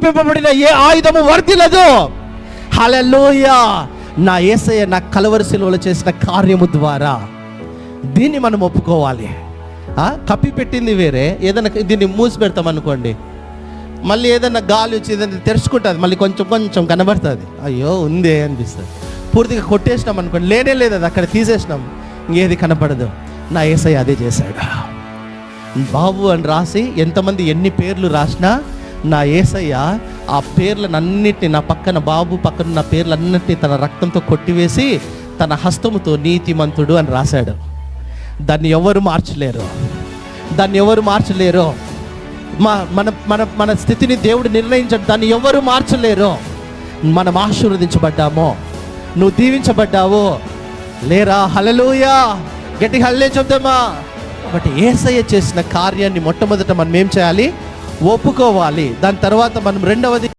రూపింపబడిన ఏ ఆయుధము వర్ధిల్లదు. హల్లెలూయా. నా యేసయ్య నా కలువరి శిలువలో చేసిన కార్యము ద్వారా దీన్ని మనం ఒప్పుకోవాలి. కప్పి పెట్టింది వేరే, ఏదైనా దీన్ని మూసి పెడతాం అనుకోండి, మళ్ళీ ఏదైనా గాలి వచ్చి ఏదైనా తెరుచుకుంటుంది, మళ్ళీ కొంచెం కొంచెం కనబడుతుంది, అయ్యో ఉందే అనిపిస్తుంది. పూర్తిగా కొట్టేసినాం అనుకోండి, లేనే లేదు, అది అక్కడ తీసేసినాం, ఇంకేది కనపడదు. నా యేసయ్య అదే చేశాడు. బాబు అని రాసి ఎంతమంది ఎన్ని పేర్లు రాసినా నా యేసయ్య ఆ పేర్లనన్నిటిని, నా పక్కన బాబు పక్కన నా పేర్లన్నిటిని తన రక్తంతో కొట్టివేసి తన హస్తముతో నీతిమంతుడు అని రాశాడు. దాన్ని ఎవరు మార్చలేరు, దాన్ని ఎవరు మార్చలేరు. మన మన మన స్థితిని దేవుడు నిర్ణయించాడు, దాన్ని ఎవరు మార్చలేరు. మనం ఆశీర్వదించబడ్డామో, నువ్వు దీవించబడ్డావో లేరా? హల్లెలూయా. గట్టిగా హల్లెలూయా చెప్దామా? కాబట్టి యేసయ్య చేసిన కార్యాన్ని మొట్టమొదట మనం ఏం చేయాలి? ఒప్పుకోవాలి. దాని తర్వాత మనం రెండవది